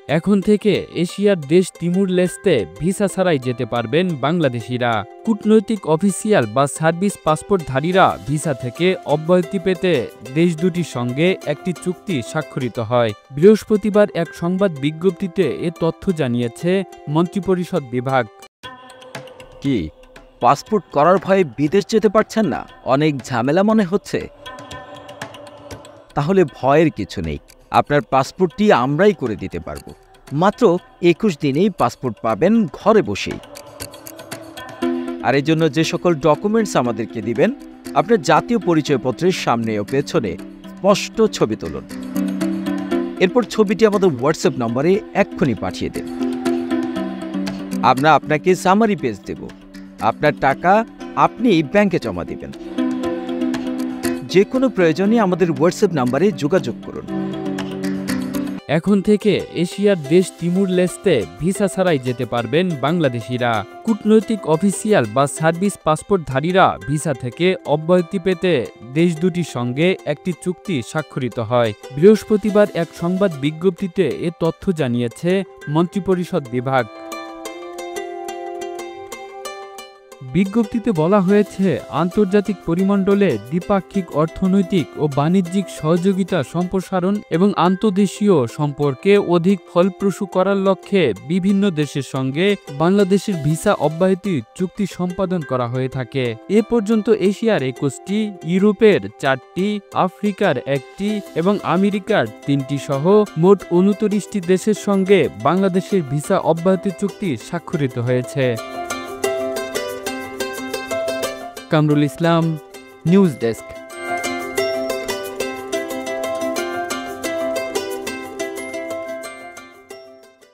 এখন থেকে এশিয়ার দেশ তিমুর লেস্তে ভিসা ছাড়াই যেতে পারবেন বাংলাদেশিরা। কূটনৈতিক অফিসিয়াল বা সার্ভিস পাসপোর্টধারীরা ভিসা থেকে অব্যাহতি পেতে দেশ দুটির সঙ্গে একটি চুক্তি স্বাক্ষরিত হয়। বৃহস্পতিবার এক সংবাদ বিজ্ঞপ্তিতে এ তথ্য জানিয়েছে মন্ত্রিপরিষদ বিভাগ। কি পাসপোর্ট করার ভয়ে বিদেশ যেতে পারছেন না? অনেক ঝামেলা মনে হচ্ছে? তাহলে ভয়ের কিছু নেই, আপনার পাসপোর্টটি আমরাই করে দিতে পারবো। মাত্র ২১ দিনেই পাসপোর্ট পাবেন ঘরে বসেই। আর এর জন্য যে সকল ডকুমেন্টস আমাদেরকে দিবেন, আপনার জাতীয় পরিচয়পত্রের সামনে ও পেছনে স্পষ্ট ছবি তুলুন। এরপর ছবিটি আমাদের হোয়াটসঅ্যাপ নম্বরে এক্ষুনি পাঠিয়ে দিন। আমরা আপনাকে সামারি পেজ দেব। আপনার টাকা আপনি ব্যাংকে জমা দিবেন। যে কোনো প্রয়োজনে আমাদের হোয়াটসঅ্যাপ নম্বরে যোগাযোগ করুন। এখন থেকে এশিয়ার দেশ তিমুর লেস্তে ভিসা ছাড়াই যেতে পারবেন বাংলাদেশিরা। কূটনৈতিক অফিসিয়াল বা সার্ভিস পাসপোর্টধারীরা ভিসা থেকে অব্যাহতি পেতে দেশ দুটির সঙ্গে একটি চুক্তি স্বাক্ষরিত হয়। বৃহস্পতিবার এক সংবাদ বিজ্ঞপ্তিতে এ তথ্য জানিয়েছে মন্ত্রিপরিষদ বিভাগ। বিজ্ঞপ্তিতে বলা হয়েছে, আন্তর্জাতিক পরিমণ্ডলে দ্বিপাক্ষিক অর্থনৈতিক ও বাণিজ্যিক সহযোগিতা সম্প্রসারণ এবং আন্তঃদেশীয় সম্পর্কে অধিক ফলপ্রসূ করার লক্ষ্যে বিভিন্ন দেশের সঙ্গে বাংলাদেশের ভিসা অব্যাহতি চুক্তি সম্পাদন করা হয়ে থাকে। এ পর্যন্ত এশিয়ার ২১টি, ইউরোপের ৪টি, আফ্রিকার ১টি এবং আমেরিকার ৩টি সহ মোট ২৯টি দেশের সঙ্গে বাংলাদেশের ভিসা অব্যাহতি চুক্তি স্বাক্ষরিত হয়েছে। Kamrul Islam, news desk.